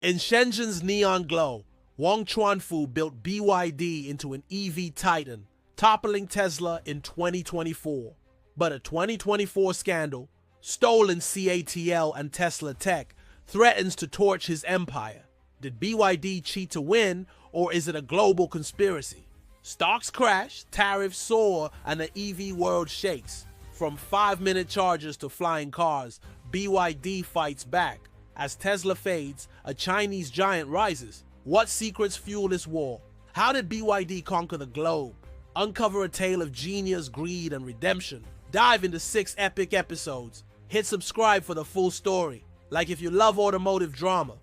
In Shenzhen's neon glow, Wang Chuanfu built BYD into an EV titan, toppling Tesla in 2024. But a 2024 scandal, stolen CATL and Tesla tech, threatens to torch his empire. Did BYD cheat to win, or is it a global conspiracy? Stocks crash, tariffs soar, and the EV world shakes. From 5-minute chargers to flying cars, BYD fights back. As Tesla fades, a Chinese giant rises. What secrets fuel this war? How did BYD conquer the globe? Uncover a tale of genius, greed, and redemption. Dive into 6 epic episodes. Hit subscribe for the full story. Like if you love automotive drama.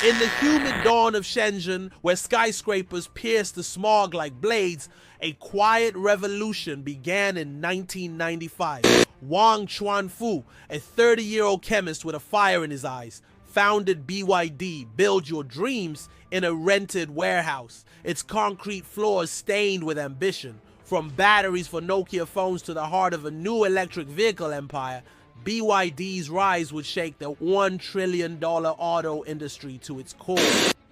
In the humid dawn of Shenzhen, where skyscrapers pierce the smog like blades, a quiet revolution began in 1995. Wang Chuanfu, a 30-year-old chemist with a fire in his eyes, founded BYD, Build Your Dreams, in a rented warehouse, its concrete floors stained with ambition. From batteries for Nokia phones to the heart of a new electric vehicle empire, BYD's rise would shake the $1 trillion auto industry to its core.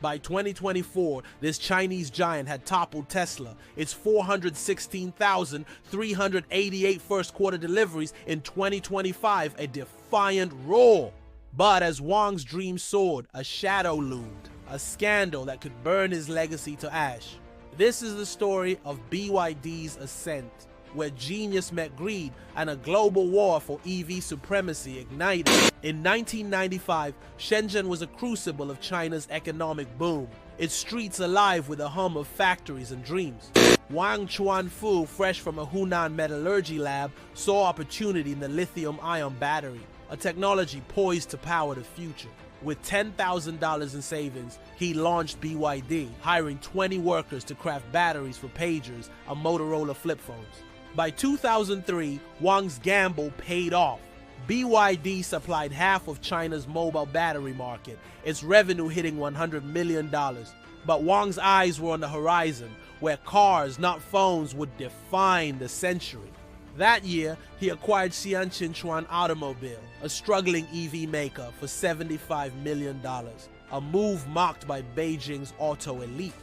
By 2024, this Chinese giant had toppled Tesla, its 416,388 first-quarter deliveries in 2025, a defiant roar. But as Wang's dream soared, a shadow loomed, a scandal that could burn his legacy to ash. This is the story of BYD's ascent, where genius met greed and a global war for EV supremacy ignited. In 1995, Shenzhen was a crucible of China's economic boom, its streets alive with a hum of factories and dreams. Wang Chuanfu, fresh from a Hunan metallurgy lab, saw opportunity in the lithium-ion battery, a technology poised to power the future. With $10,000 in savings, he launched BYD, hiring 20 workers to craft batteries for pagers and Motorola flip phones. By 2003, Wang's gamble paid off. BYD supplied half of China's mobile battery market, its revenue hitting $100 million. But Wang's eyes were on the horizon, where cars, not phones, would define the century. That year, he acquired Chuanfu Automobile, a struggling EV maker, for $75 million, a move mocked by Beijing's auto elite.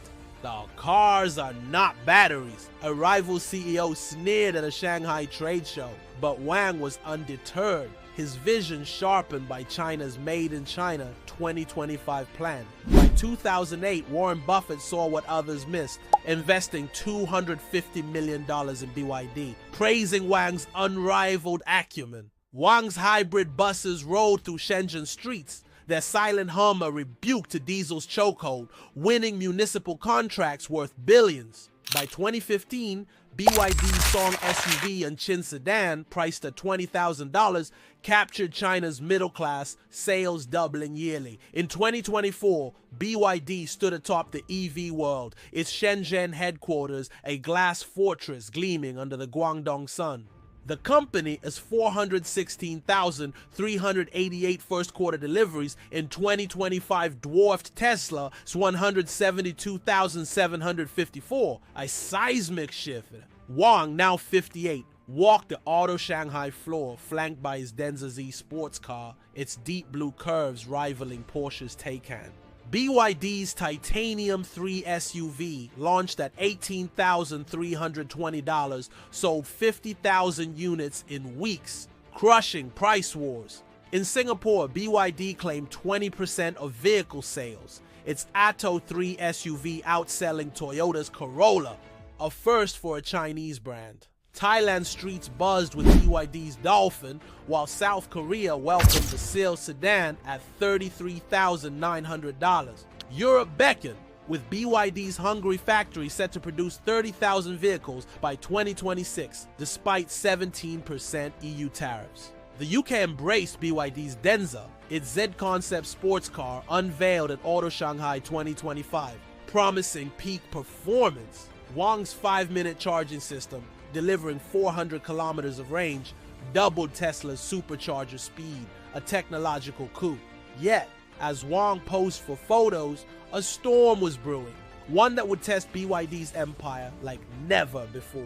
The cars are not batteries, a rival CEO sneered at a Shanghai trade show. But Wang was undeterred, his vision sharpened by China's Made in China 2025 plan. By 2008, Warren Buffett saw what others missed, investing $250 million in BYD, praising Wang's unrivaled acumen. Wang's hybrid buses rolled through Shenzhen streets, their silent hum a rebuke to diesel's chokehold, winning municipal contracts worth billions. By 2015, BYD's Song SUV and Chin sedan, priced at $20,000, captured China's middle class, sales doubling yearly. In 2024, BYD stood atop the EV world, its Shenzhen headquarters a glass fortress gleaming under the Guangdong sun. The company is 416,388 first-quarter deliveries in 2025 dwarfed Tesla's 172,754, a seismic shift. Wang, now 58, walked the Auto Shanghai floor, flanked by his Denza Z sports car, its deep blue curves rivaling Porsche's Taycan. BYD's Titanium 3 SUV, launched at $18,320, sold 50,000 units in weeks, crushing price wars. In Singapore, BYD claimed 20% of vehicle sales, its Atto 3 SUV outselling Toyota's Corolla, a first for a Chinese brand. Thailand streets buzzed with BYD's Dolphin, while South Korea welcomed the Seal sedan at $33,900. Europe beckoned, with BYD's Hungary factory set to produce 30,000 vehicles by 2026, despite 17% EU tariffs. The UK embraced BYD's Denza, its Z-concept sports car unveiled at Auto Shanghai 2025, promising peak performance. Wang's 5-minute charging system, delivering 400 kilometers of range, doubled Tesla's supercharger speed, a technological coup. Yet, as Wang posed for photos, a storm was brewing, one that would test BYD's empire like never before.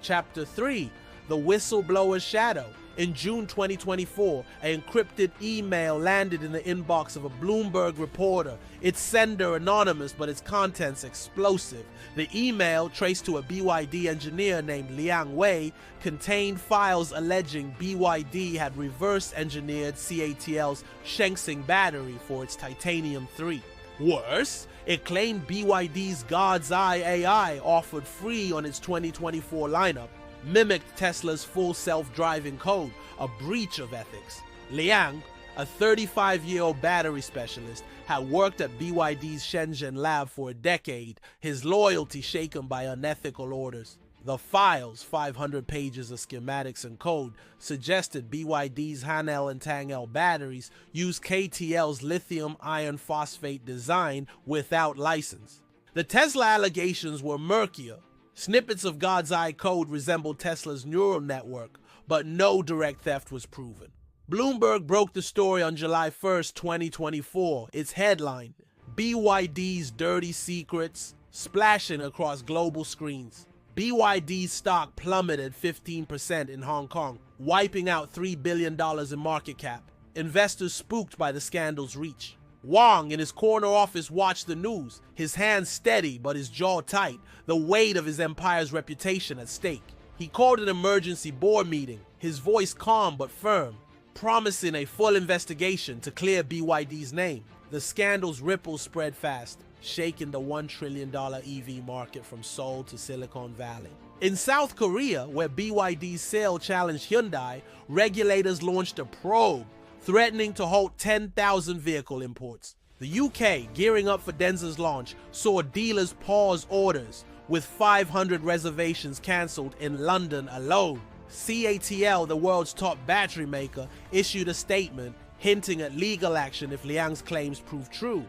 Chapter 3: the whistleblower's shadow. In June 2024, an encrypted email landed in the inbox of a Bloomberg reporter, its sender anonymous but its contents explosive. The email, traced to a BYD engineer named Wang, contained files alleging BYD had reverse-engineered CATL's Shengsing battery for its Titanium 3. Worse, it claimed BYD's God's Eye AI, offered free on its 2024 lineup, mimicked Tesla's full self-driving code, a breach of ethics. Liang, a 35-year-old battery specialist, had worked at BYD's Shenzhen lab for a decade, his loyalty shaken by unethical orders. The files, 500 pages of schematics and code, suggested BYD's Hanel and Tangel batteries use KTL's lithium iron phosphate design without license. The Tesla allegations were murkier. Snippets of God's Eye code resembled Tesla's neural network, but no direct theft was proven. Bloomberg broke the story on July 1, 2024. Its headline, BYD's Dirty Secrets, splashing across global screens. BYD's stock plummeted 15% in Hong Kong, wiping out $3 billion in market cap. Investors spooked by the scandal's reach. Wang in his corner office watched the news, his hands steady but his jaw tight, the weight of his empire's reputation at stake. He called an emergency board meeting, his voice calm but firm, promising a full investigation to clear BYD's name. The scandal's ripples spread fast, shaking the $1 trillion EV market from Seoul to Silicon Valley. In South Korea, where BYD's sale challenged Hyundai, regulators launched a probe, threatening to halt 10,000 vehicle imports. The UK, gearing up for Denza's launch, saw dealers pause orders, with 500 reservations cancelled in London alone. CATL, the world's top battery maker, issued a statement hinting at legal action if Liang's claims prove true.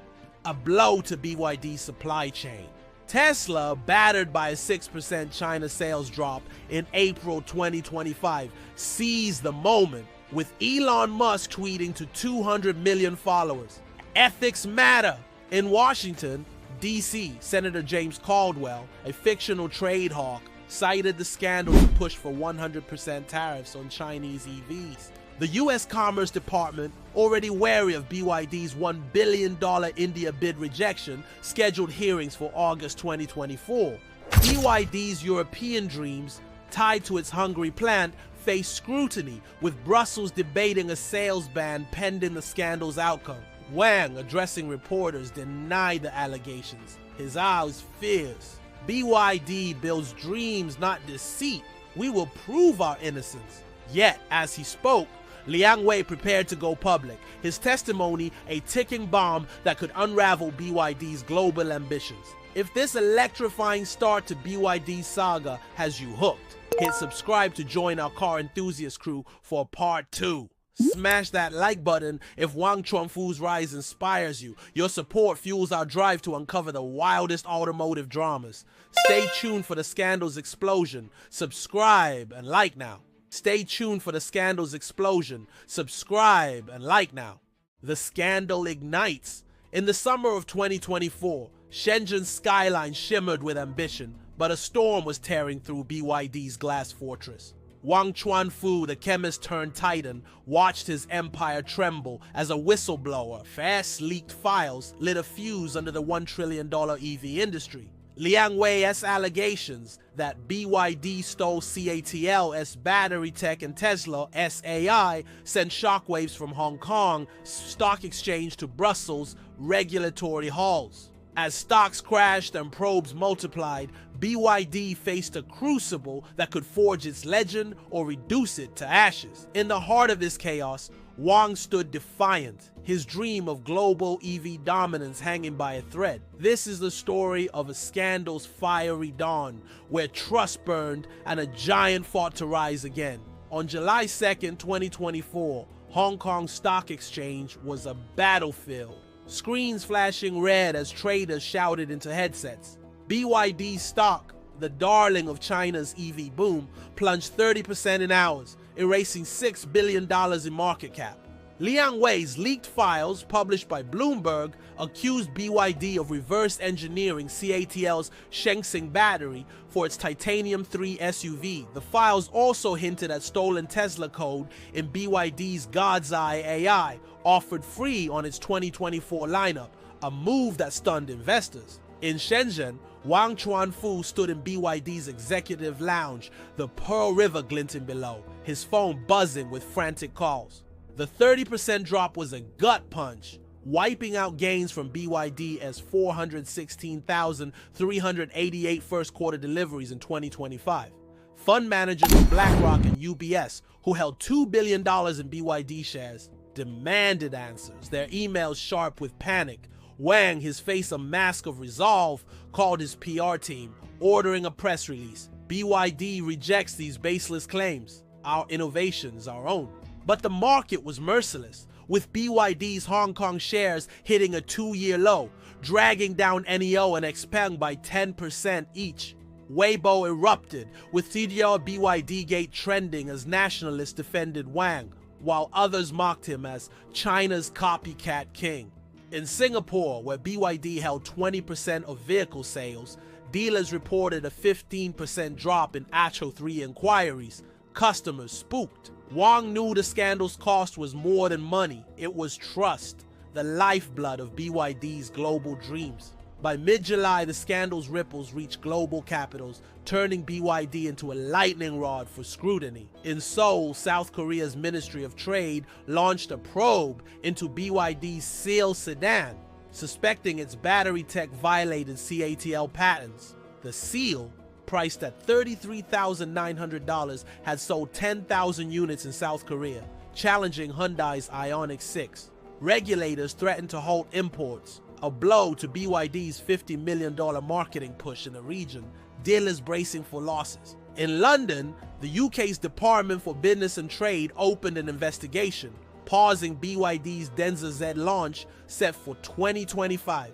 A blow to BYD's supply chain. Tesla, battered by a 6% China sales drop in April 2025, seized the moment, with Elon Musk tweeting to 200 million followers, "Ethics matter." In Washington, D.C., Senator James Caldwell, a fictional trade hawk, cited the scandal to push for 100% tariffs on Chinese EVs. The U.S. Commerce Department, already wary of BYD's $1 billion India bid rejection, scheduled hearings for August 2024. BYD's European dreams, tied to its Hungary plant, face scrutiny, with Brussels debating a sales ban pending the scandal's outcome. Wang, addressing reporters, denied the allegations, his eyes fierce. BYD builds dreams, not deceit. We will prove our innocence. Yet, as he spoke, Wang prepared to go public, his testimony a ticking bomb that could unravel BYD's global ambitions. If this electrifying start to BYD's saga has you hooked, hit subscribe to join our car enthusiast crew for part 2. Smash that like button if Wang Chuanfu's rise inspires you. Your support fuels our drive to uncover the wildest automotive dramas. Stay tuned for the scandal's explosion. Subscribe and like now. Stay tuned for the scandal's explosion. Subscribe and like now. The scandal ignites. In the summer of 2024, Shenzhen's skyline shimmered with ambition, but a storm was tearing through BYD's glass fortress. Wang Chuanfu, the chemist turned titan, watched his empire tremble as a whistleblower, fast leaked files, lit a fuse under the $1 trillion EV industry. Wang's allegations that BYD stole CATL's battery tech and Tesla SAI sent shockwaves from Hong Kong stock exchange to Brussels regulatory halls. As stocks crashed and probes multiplied, BYD faced a crucible that could forge its legend or reduce it to ashes. In the heart of this chaos, Wang stood defiant, his dream of global EV dominance hanging by a thread. This is the story of a scandal's fiery dawn, where trust burned and a giant fought to rise again. On July 2nd, 2024, Hong Kong Stock Exchange was a battlefield. Screens flashing red as traders shouted into headsets. BYD stock, the darling of China's EV boom, plunged 30% in hours, erasing $6 billion in market cap. Liang Wei's leaked files, published by Bloomberg, accused BYD of reverse engineering CATL's Shenzhen battery for its Titanium 3 SUV. The files also hinted at stolen Tesla code in BYD's God's Eye AI, offered free on its 2024 lineup, a move that stunned investors. In Shenzhen, Wang Chuanfu stood in BYD's executive lounge, the Pearl River glinting below, his phone buzzing with frantic calls. The 30% drop was a gut punch, wiping out gains from BYD as 416,388 first quarter deliveries in 2025. Fund managers of BlackRock and UBS, who held $2 billion in BYD shares, demanded answers, their emails sharp with panic. Wang, his face a mask of resolve, called his PR team, ordering a press release. BYD rejects these baseless claims. Our innovations, our own. But the market was merciless, with BYD's Hong Kong shares hitting a 2-year low, dragging down NEO and XPeng by 10% each. Weibo erupted, with CDR BYD Gate trending as nationalists defended Wang, while others mocked him as China's copycat king. In Singapore, where BYD held 20% of vehicle sales, dealers reported a 15% drop in Atto 3 inquiries. Customers spooked. Wang knew the scandal's cost was more than money. It was trust, the lifeblood of BYD's global dreams. By mid-July, the scandal's ripples reached global capitals, turning BYD into a lightning rod for scrutiny. In Seoul, South Korea's Ministry of Trade launched a probe into BYD's Seal sedan, suspecting its battery tech violated CATL patents. The Seal, priced at $33,900, had sold 10,000 units in South Korea, challenging Hyundai's Ioniq 6. Regulators threatened to halt imports, a blow to BYD's $50 million marketing push in the region, dealers bracing for losses. In London, the UK's Department for Business and Trade opened an investigation, pausing BYD's Denza Z launch set for 2025.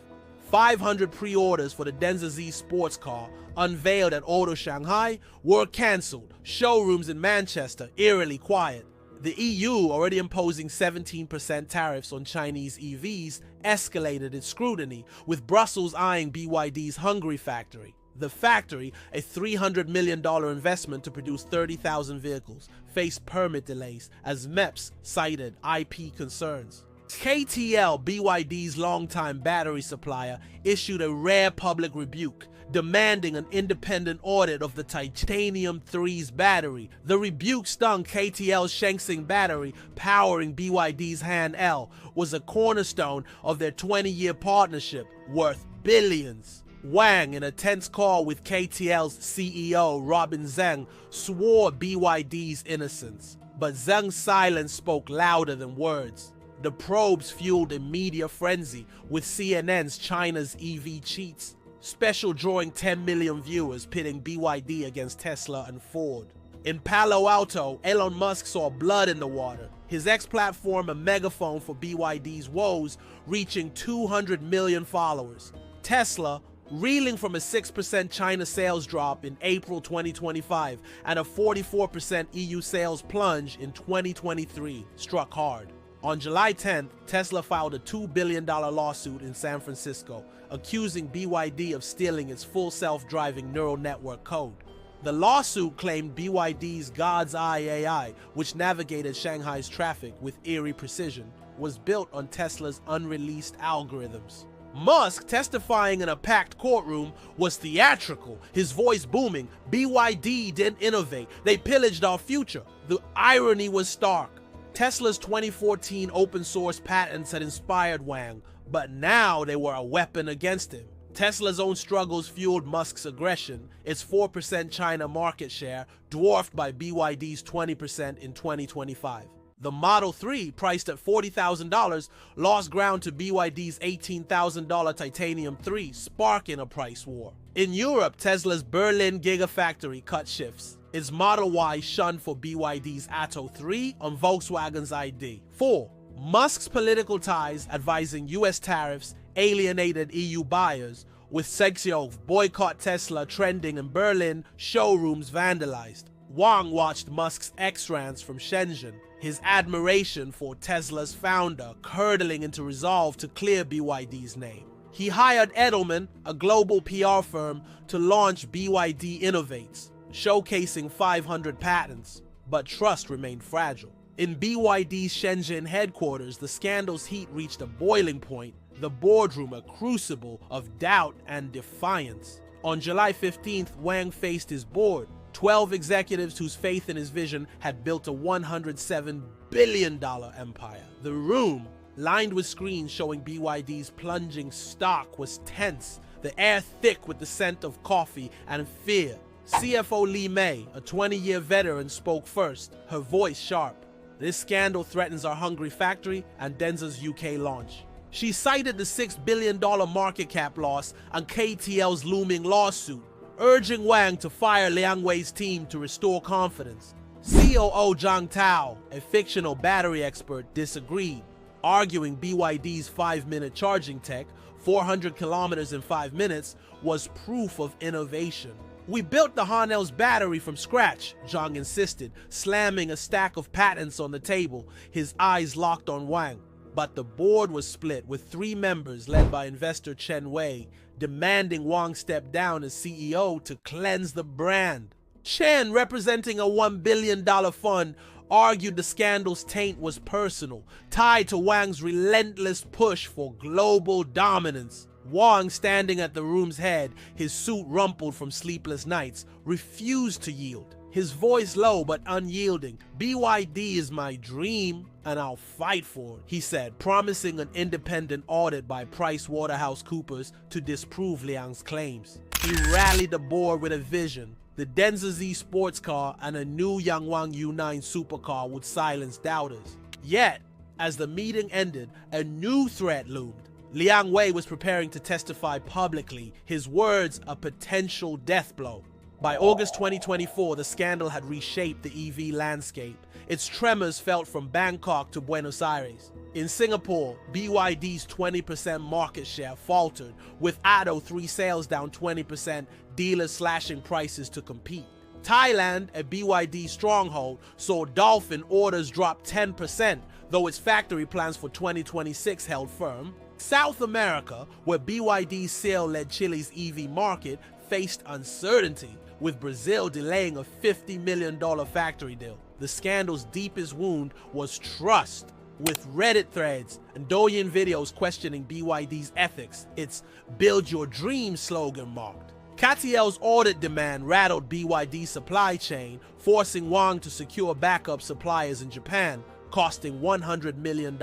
500 pre-orders for the Denza Z sports car, unveiled at Auto Shanghai, were cancelled. Showrooms in Manchester eerily quiet. The EU, already imposing 17% tariffs on Chinese EVs, escalated its scrutiny, with Brussels eyeing BYD's Hungary factory. The factory, a $300 million investment to produce 30,000 vehicles, faced permit delays as MEPS cited IP concerns. KTL, BYD's longtime battery supplier, issued a rare public rebuke, demanding an independent audit of the Titanium 3's battery. The rebuke stung. KTL's Shenzhen battery, powering BYD's Han L, was a cornerstone of their 20-year partnership, worth billions. Wang, in a tense call with KTL's CEO Robin Zeng, swore BYD's innocence. But Zeng's silence spoke louder than words. The probes fueled a media frenzy, with CNN's China's EV cheats special drawing 10 million viewers, pitting BYD against Tesla and Ford. In Palo Alto, Elon Musk saw blood in the water, his X platform a megaphone for BYD's woes, reaching 200 million followers. Tesla, reeling from a 6% China sales drop in April 2025 and a 44% EU sales plunge in 2023, struck hard. On July 10th, Tesla filed a $2 billion lawsuit in San Francisco, accusing BYD of stealing its full self-driving neural network code. The lawsuit claimed BYD's God's Eye AI, which navigated Shanghai's traffic with eerie precision, was built on Tesla's unreleased algorithms. Musk, testifying in a packed courtroom, was theatrical, his voice booming. BYD didn't innovate, they pillaged our future. The irony was stark. Tesla's 2014 open source patents had inspired Wang, but now they were a weapon against him. Tesla's own struggles fueled Musk's aggression, its 4% China market share dwarfed by BYD's 20% in 2025. The Model 3, priced at $40,000, lost ground to BYD's $18,000 Titanium 3, sparking a price war. In Europe, Tesla's Berlin Gigafactory cut shifts. Its Model Y shunned for BYD's Atto 3 on Volkswagen's ID. 4. Musk's political ties, advising US tariffs, alienated EU buyers, with Sexiov boycott Tesla trending in Berlin, showrooms vandalized. Wang watched Musk's X-Rants from Shenzhen, his admiration for Tesla's founder curdling into resolve to clear BYD's name. He hired Edelman, a global PR firm, to launch BYD Innovates, showcasing 500 patents, but trust remained fragile. In BYD's Shenzhen headquarters, the scandal's heat reached a boiling point, the boardroom a crucible of doubt and defiance. On July 15th, Wang faced his board, 12 executives whose faith in his vision had built a $107 billion empire. The room, lined with screens showing BYD's plunging stock, was tense, the air thick with the scent of coffee and fear. CFO Li Mei, a 20-year veteran, spoke first, her voice sharp. This scandal threatens our Hungary factory and Denza's UK launch. She cited the $6 billion market cap loss and KTL's looming lawsuit, urging Wang to fire Liang Wei's team to restore confidence. COO Zhang Tao, a fictional battery expert, disagreed, arguing BYD's 5-minute charging tech, 400 kilometers in 5 minutes, was proof of innovation. "We built the Hanel's battery from scratch," Zhang insisted, slamming a stack of patents on the table, his eyes locked on Wang. But the board was split, with 3 members led by investor Chen Wei demanding Wang step down as CEO to cleanse the brand. Chen, representing a $1 billion fund, argued the scandal's taint was personal, tied to Wang's relentless push for global dominance. Wang, standing at the room's head, his suit rumpled from sleepless nights, refused to yield. His voice low but unyielding. "BYD is my dream, and I'll fight for it," he said, promising an independent audit by PricewaterhouseCoopers to disprove Liang's claims. He rallied the board with a vision. The Denza Z sports car and a new Yangwang U9 supercar would silence doubters. Yet, as the meeting ended, a new threat loomed. Liang Wei was preparing to testify publicly, his words a potential death blow. By August 2024, the scandal had reshaped the EV landscape. Its tremors felt from Bangkok to Buenos Aires. In Singapore, BYD's 20% market share faltered, with Atto 3 sales down 20%, dealers slashing prices to compete. Thailand, a BYD stronghold, saw Dolphin orders drop 10%, though its factory plans for 2026 held firm. South America, where BYD's sale led Chile's EV market, faced uncertainty, with Brazil delaying a $50 million factory deal. The scandal's deepest wound was trust, with Reddit threads and Douyin videos questioning BYD's ethics, its "Build Your Dream" slogan mocked. CATL's audit demand rattled BYD's supply chain, forcing Wang to secure backup suppliers in Japan, costing $100 million.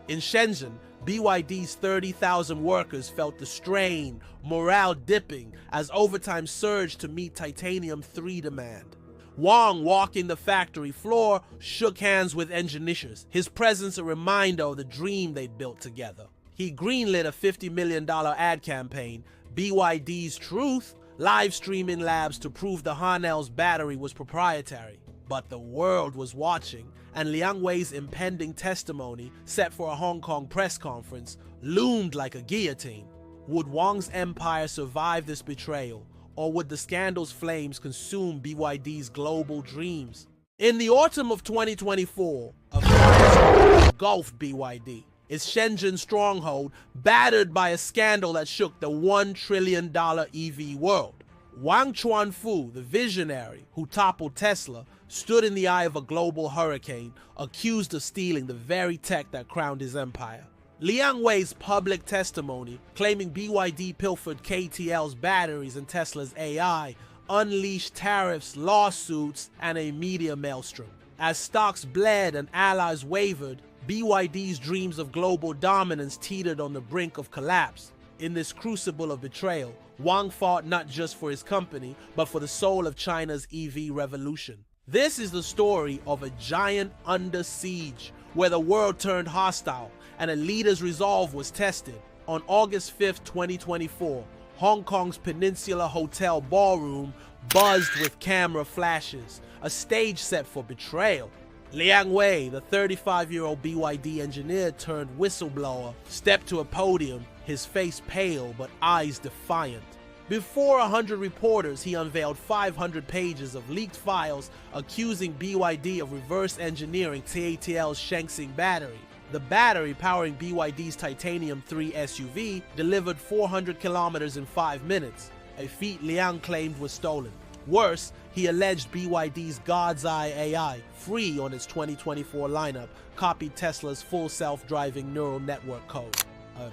In Shenzhen, BYD's 30,000 workers felt the strain, morale dipping as overtime surged to meet Titanium 3 demand. Wang, walking the factory floor, shook hands with engineers, his presence a reminder of the dream they'd built together. He greenlit a $50 million ad campaign, BYD's Truth, live streaming labs to prove the Hanel's battery was proprietary. But the world was watching, and Liang Wei's impending testimony, set for a Hong Kong press conference, loomed like a guillotine. Would Wang's empire survive this betrayal, or would the scandal's flames consume BYD's global dreams? In the autumn of 2024, a firestorm engulfed BYD, its Shenzhen stronghold battered by a scandal that shook the $1 trillion EV world. Wang Chuanfu, the visionary who toppled Tesla, stood in the eye of a global hurricane, accused of stealing the very tech that crowned his empire. Liang Wei's public testimony, claiming BYD pilfered KTL's batteries and Tesla's AI, unleashed tariffs, lawsuits, and a media maelstrom. As stocks bled and allies wavered, BYD's dreams of global dominance teetered on the brink of collapse. In this crucible of betrayal, Wang fought not just for his company, but for the soul of China's EV revolution. This is the story of a giant under siege, where the world turned hostile and a leader's resolve was tested. On August 5th, 2024, Hong Kong's Peninsula Hotel ballroom buzzed with camera flashes, a stage set for betrayal. Liang Wei, the 35-year-old BYD engineer turned whistleblower, stepped to a podium, his face pale but eyes defiant. Before 100 reporters, he unveiled 500 pages of leaked files accusing BYD of reverse engineering CATL's Shenzhen battery. The battery powering BYD's Titanium 3 SUV delivered 400 kilometers in 5 minutes, a feat Liang claimed was stolen. Worse, he alleged BYD's God's Eye AI, free on its 2024 lineup, copied Tesla's full self-driving neural network code.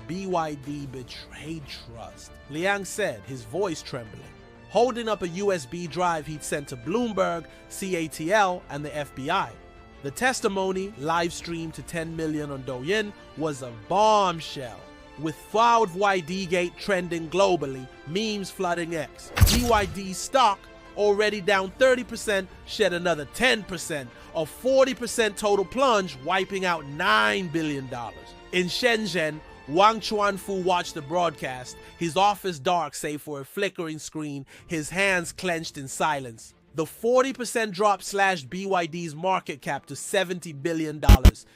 BYD betrayed trust, Liang said, his voice trembling, holding up a USB drive he'd sent to Bloomberg, CATL, and the FBI. The testimony, live-streamed to 10 million on Douyin, was a bombshell. With filed YD-gate trending globally, memes flooding X. BYD's stock, already down 30%, shed another 10%, a 40% total plunge, wiping out $9 billion. In Shenzhen, Wang Chuanfu watched the broadcast, his office dark save for a flickering screen, his hands clenched in silence. The 40% drop slashed BYD's market cap to $70 billion,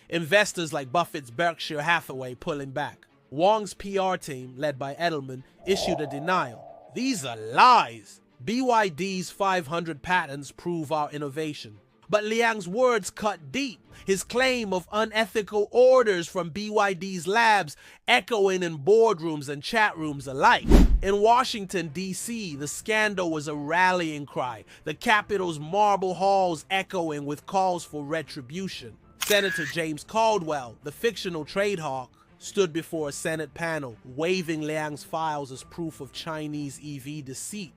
investors like Buffett's Berkshire Hathaway pulling back. Wang's PR team, led by Edelman, issued a denial. These are lies. BYD's 500 patents prove our innovation. But Liang's words cut deep, his claim of unethical orders from BYD's labs echoing in boardrooms and chat rooms alike. In Washington, D.C., the scandal was a rallying cry, the Capitol's marble halls echoing with calls for retribution. Senator James Caldwell, the fictional trade hawk, stood before a Senate panel, waving Liang's files as proof of Chinese EV deceit.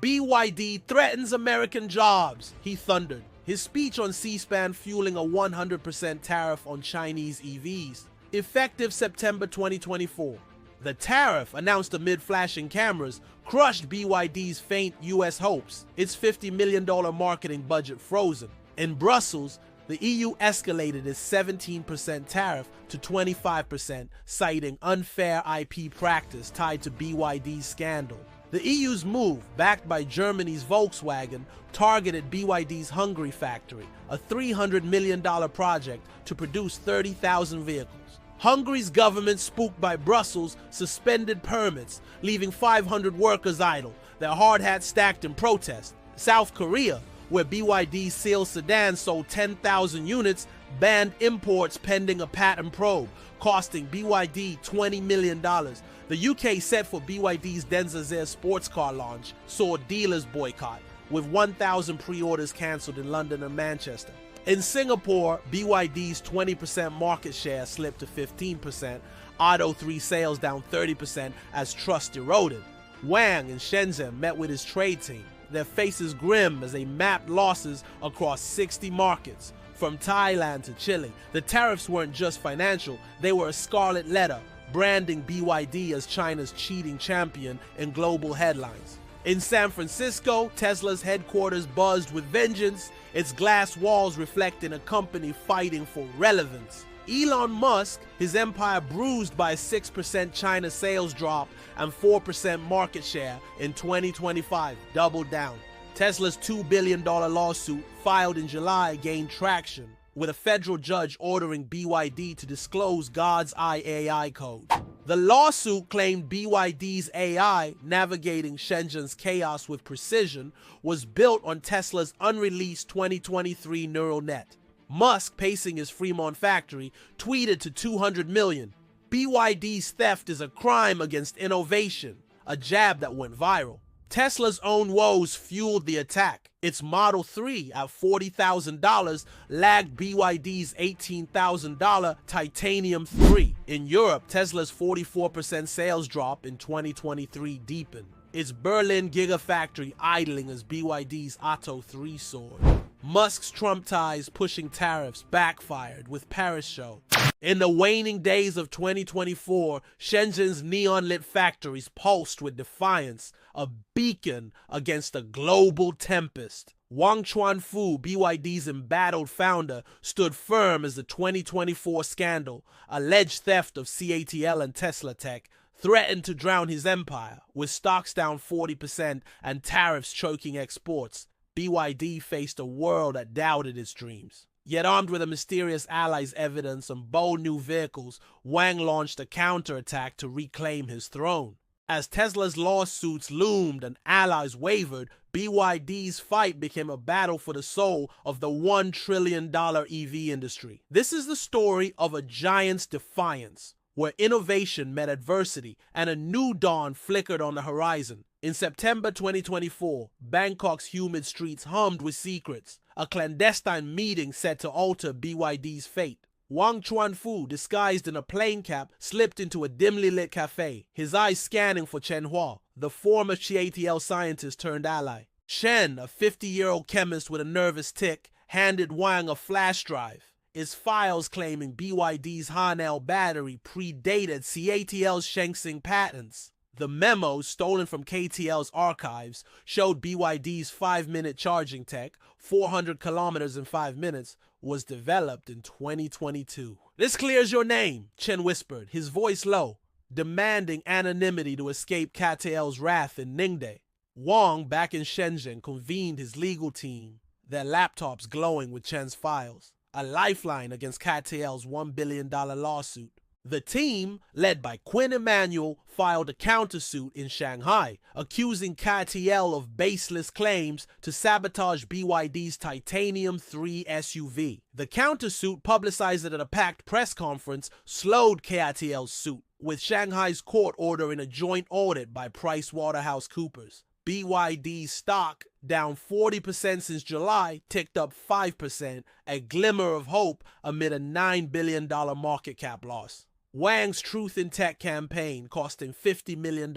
BYD threatens American jobs, he thundered, his speech on C-SPAN fueling a 100% tariff on Chinese EVs. Effective September 2024. The tariff, announced amid flashing cameras, crushed BYD's faint US hopes, its $50 million marketing budget frozen. In Brussels, the EU escalated its 17% tariff to 25%, citing unfair IP practice tied to BYD's scandal. The EU's move, backed by Germany's Volkswagen, targeted BYD's Hungary factory, a $300 million project to produce 30,000 vehicles. Hungary's government, spooked by Brussels, suspended permits, leaving 500 workers idle, their hard hats stacked in protest. South Korea, where BYD's Seal sedan sold 10,000 units, banned imports pending a patent probe, costing BYD $20 million. The UK, set for BYD's Denzazir sports car launch, saw dealers boycott, with 1,000 pre-orders cancelled in London and Manchester. In Singapore, BYD's 20% market share slipped to 15%, Auto 3 sales down 30% as trust eroded. Wang in Shenzhen met with his trade team, their faces grim as they mapped losses across 60 markets, from Thailand to Chile. The tariffs weren't just financial, they were a scarlet letter, branding BYD as China's cheating champion in global headlines. In San Francisco, Tesla's headquarters buzzed with vengeance, its glass walls reflecting a company fighting for relevance. Elon Musk, his empire bruised by a 6% China sales drop and 4% market share in 2025, doubled down. Tesla's $2 billion lawsuit, filed in July, gained traction, with a federal judge ordering BYD to disclose God's Eye AI code. The lawsuit claimed BYD's AI, navigating Shenzhen's chaos with precision, was built on Tesla's unreleased 2023 neural net. Musk, pacing his Fremont factory, tweeted to 200 million, "BYD's theft is a crime against innovation," a jab that went viral. Tesla's own woes fueled the attack. Its Model 3 at $40,000 lagged BYD's $18,000 Titanium 3. In Europe, Tesla's 44% sales drop in 2023 deepened, its Berlin Gigafactory idling as BYD's Atto 3 soared. Musk's Trump ties pushing tariffs backfired with Paris show. In the waning days of 2024, Shenzhen's neon-lit factories pulsed with defiance, a beacon against a global tempest. Wang Chuanfu, BYD's embattled founder, stood firm as the 2024 scandal, alleged theft of CATL and Tesla tech, threatened to drown his empire. With stocks down 40% and tariffs choking exports, BYD faced a world that doubted its dreams. Yet armed with a mysterious ally's evidence and bold new vehicles, Wang launched a counterattack to reclaim his throne. As Tesla's lawsuits loomed and allies wavered, BYD's fight became a battle for the soul of the $1 trillion EV industry. This is the story of a giant's defiance, where innovation met adversity and a new dawn flickered on the horizon. In September 2024, Bangkok's humid streets hummed with secrets, a clandestine meeting set to alter BYD's fate. Wang Chuanfu, disguised in a plane cap, slipped into a dimly lit cafe, his eyes scanning for Chen Hua, the former CATL scientist turned ally. Chen, a 50-year-old chemist with a nervous tic, handed Wang a flash drive. His files claiming BYD's Hanel battery predated CATL's Shengsing patents. The memos, stolen from KTL's archives, showed BYD's 5-minute charging tech, 400 kilometers in 5 minutes, was developed in 2022. "This clears your name," Chen whispered, his voice low, demanding anonymity to escape KTL's wrath in Ningde. Wang, back in Shenzhen, convened his legal team, their laptops glowing with Chen's files, a lifeline against KTL's $1 billion lawsuit. The team, led by Quinn Emanuel, filed a countersuit in Shanghai, accusing KTL of baseless claims to sabotage BYD's Titanium 3 SUV. The countersuit, publicized at a packed press conference, slowed KTL's suit, with Shanghai's court ordering a joint audit by PricewaterhouseCoopers. BYD's stock, down 40% since July, ticked up 5%, a glimmer of hope amid a $9 billion market cap loss. Wang's Truth in Tech campaign, costing $50 million,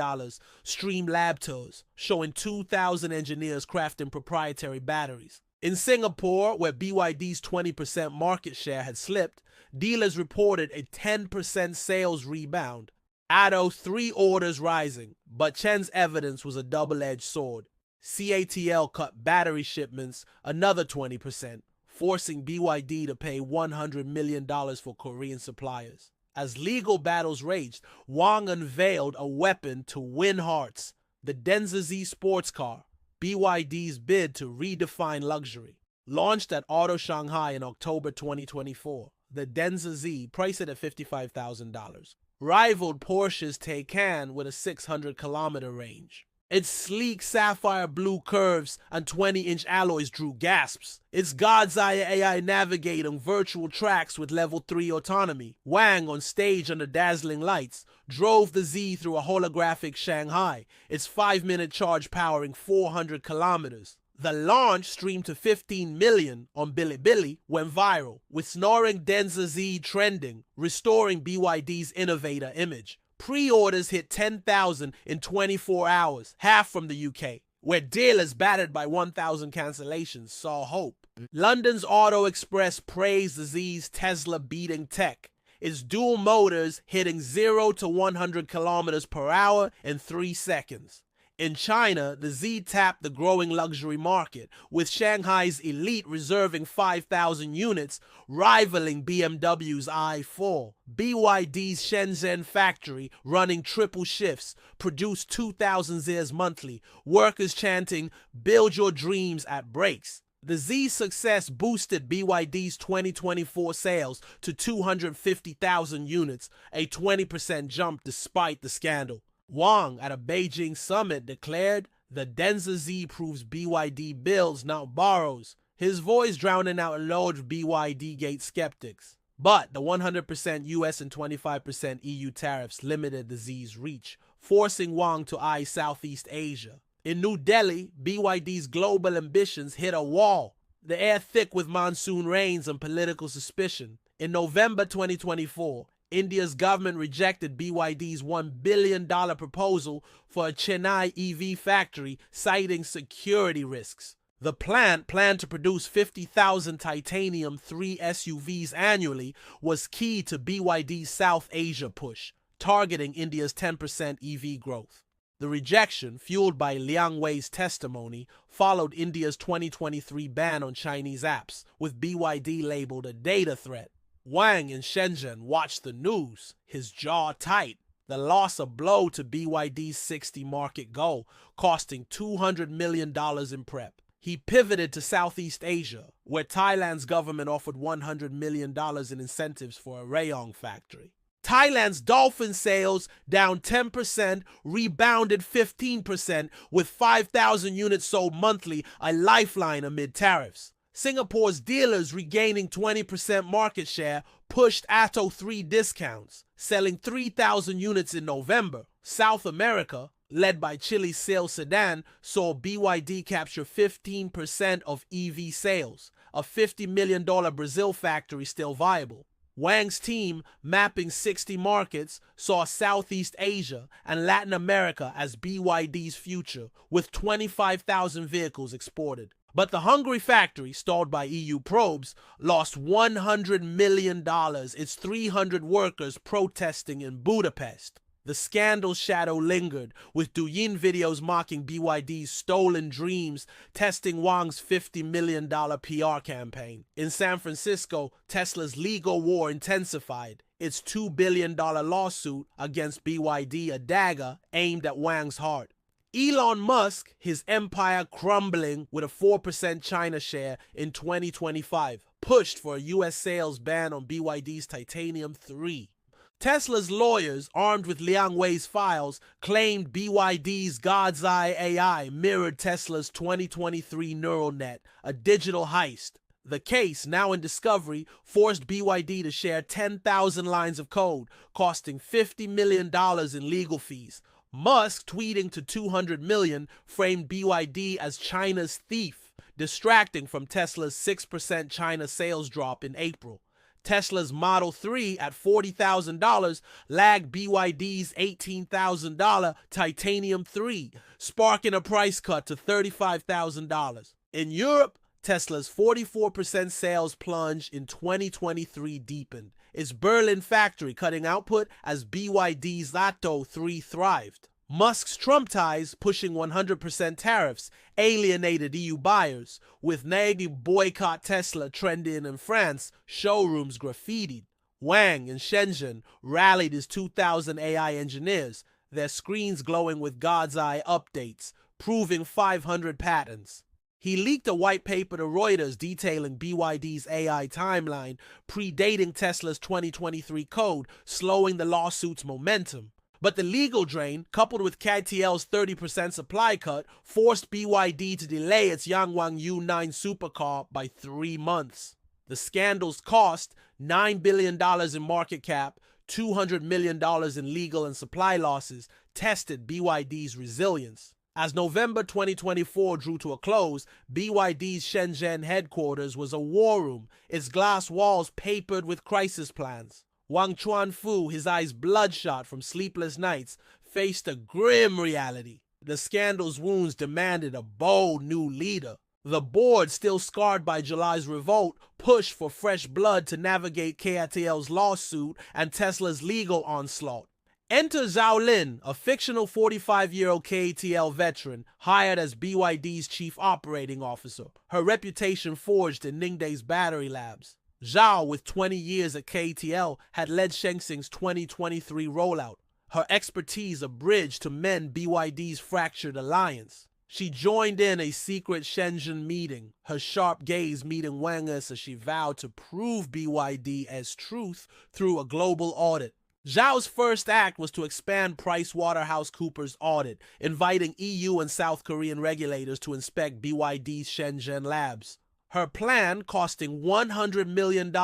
streamed lab tours, showing 2,000 engineers crafting proprietary batteries. In Singapore, where BYD's 20% market share had slipped, dealers reported a 10% sales rebound. Atto 3 orders rising, but Chen's evidence was a double-edged sword. CATL cut battery shipments another 20%, forcing BYD to pay $100 million for Korean suppliers. As legal battles raged, Wang unveiled a weapon to win hearts, the Denza Z sports car, BYD's bid to redefine luxury. Launched at Auto Shanghai in October 2024, the Denza Z, priced at $55,000, rivaled Porsche's Taycan with a 600-kilometer range. Its sleek sapphire blue curves and 20-inch alloys drew gasps. Its God's Eye AI navigating virtual tracks with level 3 autonomy. Wang, on stage under dazzling lights, drove the Z through a holographic Shanghai, its 5-minute charge powering 400 kilometers. The launch, streamed to 15 million on Bilibili, went viral, with snoring Denza Z trending, restoring BYD's innovator image. Pre-orders hit 10,000 in 24 hours, half from the UK, where dealers battered by 1,000 cancellations saw hope. London's Auto Express praised the Z's Tesla-beating tech, its dual motors hitting 0 to 100 kilometers per hour in 3 seconds. In China, the Z tapped the growing luxury market, with Shanghai's Elite reserving 5,000 units, rivaling BMW's i4. BYD's Shenzhen factory, running triple shifts, produced 2,000 Zs monthly, workers chanting, "Build your dreams" at breaks. The Z's success boosted BYD's 2024 sales to 250,000 units, a 20% jump despite the scandal. Wang, at a Beijing summit, declared, "The Denza Z proves BYD builds, not borrows," his voice drowning out loathed BYD Gate skeptics. But the 100% US and 25% EU tariffs limited the Z's reach, forcing Wang to eye Southeast Asia. In New Delhi, BYD's global ambitions hit a wall, the air thick with monsoon rains and political suspicion. In November 2024, India's government rejected BYD's $1 billion proposal for a Chennai EV factory, citing security risks. The plant, planned to produce 50,000 Titanium 3 SUVs annually, was key to BYD's South Asia push, targeting India's 10% EV growth. The rejection, fueled by Liang Wei's testimony, followed India's 2023 ban on Chinese apps, with BYD labeled a data threat. Wang in Shenzhen watched the news, his jaw tight. The loss a blow to BYD's 60 market goal, costing $200 million in prep. He pivoted to Southeast Asia, where Thailand's government offered $100 million in incentives for a Rayong factory. Thailand's Dolphin sales down 10%, rebounded 15%, with 5,000 units sold monthly, a lifeline amid tariffs. Singapore dealers regaining 20% market share pushed Atto 3 discounts, selling 3,000 units in November. South America, led by Chile's sales sedan, saw BYD capture 15% of EV sales, a $50 million Brazil factory still viable. Wang's team, mapping 60 markets, saw Southeast Asia and Latin America as BYD's future, with 25,000 vehicles exported. But the Hungary factory, stalled by EU probes, lost $100 million, its 300 workers protesting in Budapest. The scandal's shadow lingered, with Douyin videos mocking BYD's stolen dreams, testing Wang's $50 million PR campaign. In San Francisco, Tesla's legal war intensified, its $2 billion lawsuit against BYD a dagger aimed at Wang's heart. Elon Musk, his empire crumbling with a 4% China share in 2025, pushed for a US sales ban on BYD's Titanium 3. Tesla's lawyers, armed with Liang Wei's files, claimed BYD's God's Eye AI mirrored Tesla's 2023 neural net, a digital heist. The case, now in discovery, forced BYD to share 10,000 lines of code, costing $50 million in legal fees. Musk, tweeting to 200 million, framed BYD as China's thief, distracting from Tesla's 6% China sales drop in April. Tesla's Model 3 at $40,000 lagged BYD's $18,000 Titanium 3, sparking a price cut to $35,000. In Europe, Tesla's 44% sales plunge in 2023 deepened, its Berlin factory cutting output as BYD's Atto 3 thrived. Musk's Trump ties, pushing 100% tariffs, alienated EU buyers, with Nagy boycott Tesla trending in France, showrooms graffitied. Wang in Shenzhen rallied his 2,000 AI engineers, their screens glowing with God's Eye updates, proving 500 patents. He leaked a white paper to Reuters detailing BYD's AI timeline, predating Tesla's 2023 code, slowing the lawsuit's momentum. But the legal drain, coupled with CATL's 30% supply cut, forced BYD to delay its Yangwang U9 supercar by 3 months. The scandal's cost, $9 billion in market cap, $200 million in legal and supply losses, tested BYD's resilience. As November 2024 drew to a close, BYD's Shenzhen headquarters was a war room, its glass walls papered with crisis plans. Wang Chuanfu, his eyes bloodshot from sleepless nights, faced a grim reality. The scandal's wounds demanded a bold new leader. The board, still scarred by July's revolt, pushed for fresh blood to navigate CATL's lawsuit and Tesla's legal onslaught. Enter Zhao Lin, a fictional 45-year-old CATL veteran, hired as BYD's chief operating officer, her reputation forged in Ningde's battery labs. Zhao, with 20 years at CATL, had led Shengxing's 2023 rollout, her expertise a bridge to mend BYD's fractured alliance. She joined in a secret Shenzhen meeting, her sharp gaze meeting Wang as she vowed to prove BYD as truth through a global audit. Zhao's first act was to expand PricewaterhouseCoopers' audit, inviting EU and South Korean regulators to inspect BYD's Shenzhen labs. Her plan, costing $100 million,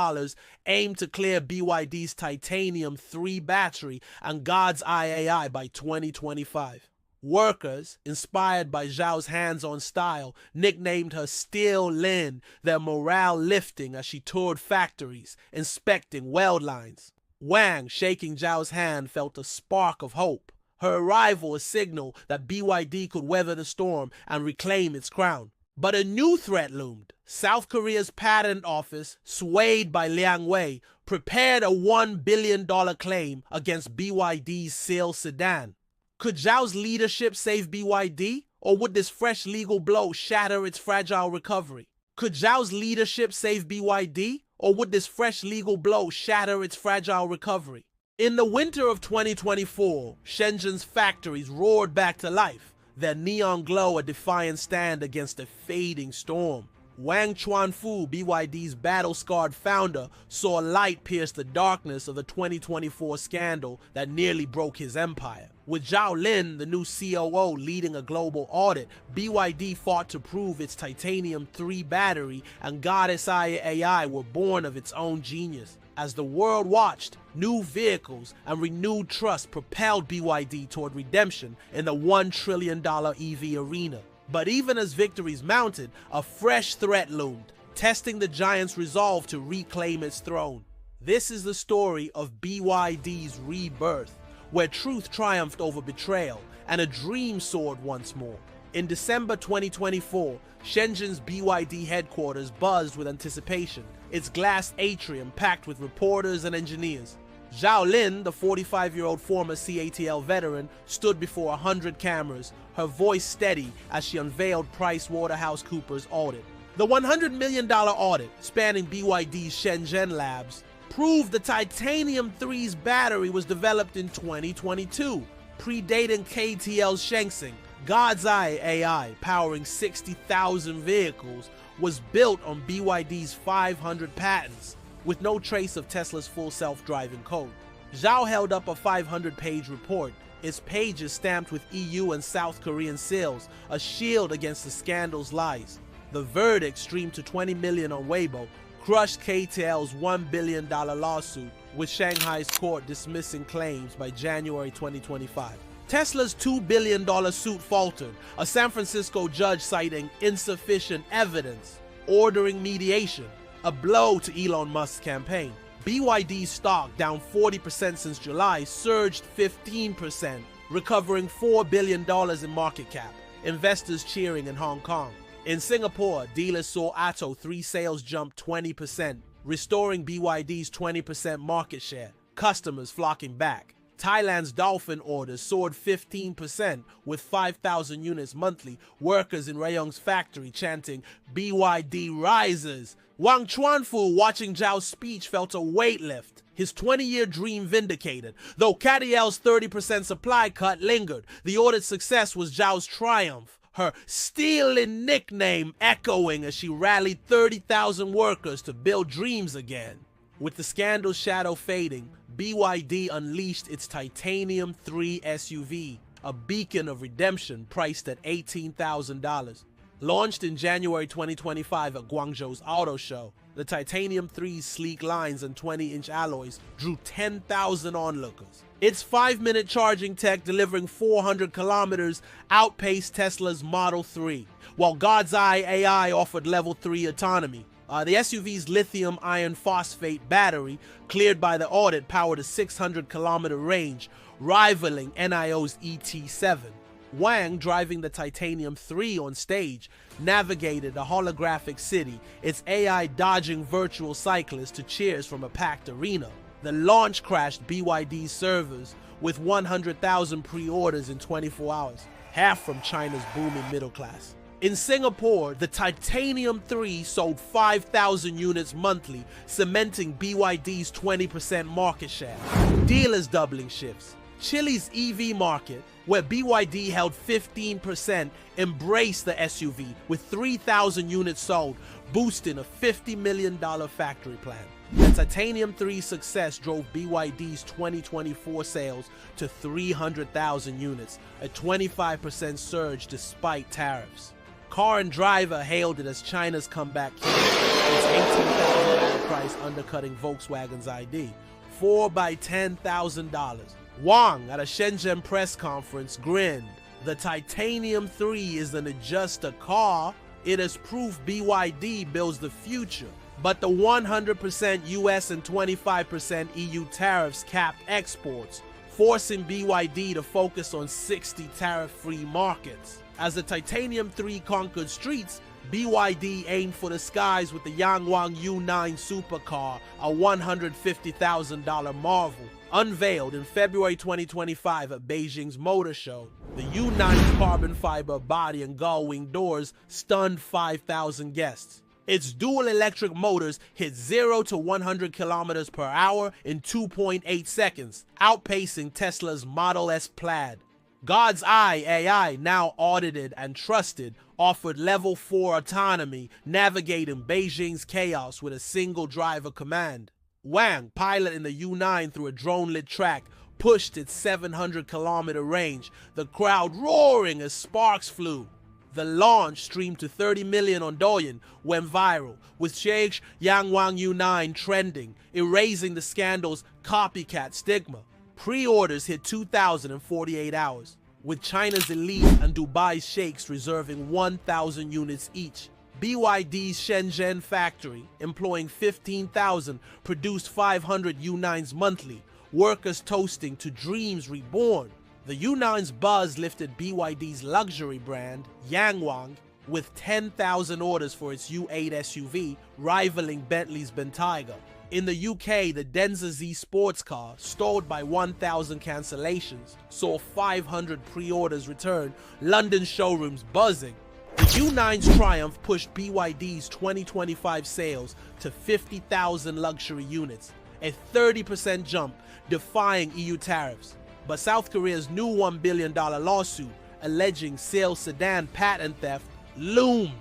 aimed to clear BYD's Titanium 3 battery and God's Eye AI by 2025. Workers, inspired by Zhao's hands-on style, nicknamed her Steel Lin, their morale lifting as she toured factories, inspecting weld lines. Wang, shaking Zhao's hand, felt a spark of hope. Her arrival a signal that BYD could weather the storm and reclaim its crown. But a new threat loomed. South Korea's patent office, swayed by Liang Wei, prepared a $1 billion claim against BYD's sales sedan. Could Zhao's leadership save BYD, or would this fresh legal blow shatter its fragile recovery? Could Zhao's leadership save BYD, or would this fresh legal blow shatter its fragile recovery? In the winter of 2024, Shenzhen's factories roared back to life, their neon glow a defiant stand against a fading storm. Wang Chuanfu, BYD's battle-scarred founder, saw light pierce the darkness of the 2024 scandal that nearly broke his empire. With Zhao Lin, the new COO, leading a global audit, BYD fought to prove its Titanium 3 battery and Goddess AI were born of its own genius. As the world watched, new vehicles and renewed trust propelled BYD toward redemption in the $1 trillion EV arena. But even as victories mounted, a fresh threat loomed, testing the giant's resolve to reclaim its throne. This is the story of BYD's rebirth, where truth triumphed over betrayal and a dream soared once more. In December 2024, Shenzhen's BYD headquarters buzzed with anticipation, its glass atrium packed with reporters and engineers. Zhao Lin, the 45-year-old former CATL veteran, stood before 100 cameras, her voice steady as she unveiled PricewaterhouseCoopers' audit. The $100 million audit, spanning BYD's Shenzhen labs, proved the Titanium 3's battery was developed in 2022, predating KTL's Shenzhen. God's Eye AI, powering 60,000 vehicles, was built on BYD's 500 patents, with no trace of Tesla's full self-driving code. Zhao held up a 500-page report, its pages stamped with EU and South Korean seals, a shield against the scandal's lies. The verdict, streamed to 20 million on Weibo, crushed KTL's $1 billion lawsuit, with Shanghai's court dismissing claims by January 2025. Tesla's $2 billion suit faltered, a San Francisco judge citing insufficient evidence, ordering mediation, a blow to Elon Musk's campaign. BYD's stock, down 40% since July, surged 15%, recovering $4 billion in market cap, investors cheering in Hong Kong. In Singapore, dealers saw Atto 3 sales jump 20%, restoring BYD's 20% market share, customers flocking back. Thailand's Dolphin orders soared 15%, with 5,000 units monthly, workers in Rayong's factory chanting, "BYD rises." Wang Chuanfu, watching Zhao's speech, felt a weight lift, his 20-year dream vindicated. Though CATL's 30% supply cut lingered, the audit success was Zhao's triumph, her stealing nickname echoing as she rallied 30,000 workers to build dreams again. With the scandal's shadow fading, BYD unleashed its Titanium 3 SUV, a beacon of redemption priced at $18,000. Launched in January 2025 at Guangzhou's auto show, the Titanium 3's sleek lines and 20-inch alloys drew 10,000 onlookers. Its 5-minute charging tech, delivering 400 kilometers, outpaced Tesla's Model 3, while God's Eye AI offered level 3 autonomy. The SUV's lithium iron phosphate battery, cleared by the audit, powered a 600-kilometer range, rivaling NIO's ET7. Wang, driving the Titanium 3 on stage, navigated a holographic city, its AI dodging virtual cyclists to cheers from a packed arena. The launch crashed BYD's servers, with 100,000 pre-orders in 24 hours, half from China's booming middle class. In Singapore, the Titanium 3 sold 5,000 units monthly, cementing BYD's 20% market share. Dealers doubling shifts. Chile's EV market, where BYD held 15%, embraced the SUV with 3,000 units sold, boosting a $50 million factory plan. The Titanium 3's success drove BYD's 2024 sales to 300,000 units, a 25% surge despite tariffs. Car and Driver hailed it as China's comeback king, its $18,000 price undercutting Volkswagen's ID, 4 by $10,000. Wang, at a Shenzhen press conference, grinned. The Titanium 3 isn't just a car, it is proof BYD builds the future. But the 100% US and 25% EU tariffs capped exports, forcing BYD to focus on 60 tariff-free markets. As the Titanium 3 conquered streets, BYD aimed for the skies with the Yangwang U9 supercar, a $150,000 marvel. Unveiled in February 2025 at Beijing's Motor Show, the U9's carbon fiber body and gull-wing doors stunned 5,000 guests. Its dual electric motors hit 0 to 100 kilometers per hour in 2.8 seconds, outpacing Tesla's Model S Plaid. God's Eye AI, now audited and trusted, offered level 4 autonomy, navigating Beijing's chaos with a single driver command. Wang, piloting the U9 through a drone-lit track, pushed its 700-kilometer range, the crowd roaring as sparks flew. The launch, streamed to 30 million on Douyin, went viral, with Sheikh Yangwang U9 trending, erasing the scandal's copycat stigma. Pre-orders hit 2,000 in 48 hours, with China's elite and Dubai's sheikhs reserving 1,000 units each. BYD's Shenzhen factory, employing 15,000, produced 500 U9s monthly, workers toasting to dreams reborn. The U9's buzz lifted BYD's luxury brand, Yangwang, with 10,000 orders for its U8 SUV, rivaling Bentley's Bentayga. In the UK, the Denza Z sports car, stalled by 1,000 cancellations, saw 500 pre-orders return, London showrooms buzzing. The U9's triumph pushed BYD's 2025 sales to 50,000 luxury units, a 30% jump, defying EU tariffs. But South Korea's new $1 billion lawsuit, alleging sale sedan patent theft, loomed,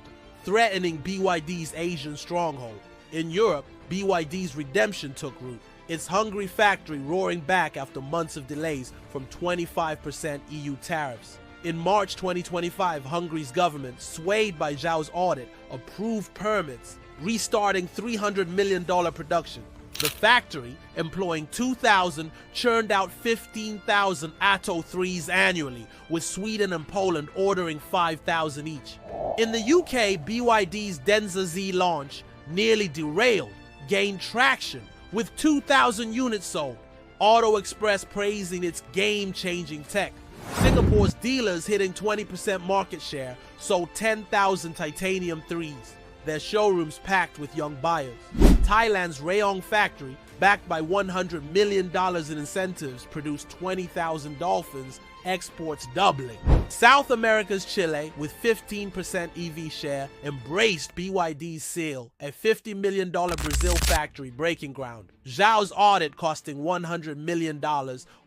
threatening BYD's Asian stronghold. In Europe, BYD's redemption took root, its Hungary factory roaring back after months of delays from 25% EU tariffs. In March 2025, Hungary's government, swayed by Zhao's audit, approved permits, restarting $300 million production. The factory, employing 2,000, churned out 15,000 Atto 3s annually, with Sweden and Poland ordering 5,000 each. In the UK, BYD's Denza Z launch, nearly derailed, gained traction, with 2,000 units sold. Auto Express praising its game-changing tech. Singapore's dealers, hitting 20% market share, sold 10,000 titanium 3s, their showrooms packed with young buyers. Thailand's Rayong factory, backed by $100 million in incentives, produced 20,000 dolphins, exports doubling. South America's Chile, with 15% EV share, embraced BYD's seal, a $50 million Brazil factory breaking ground. Zhao's audit, costing $100 million,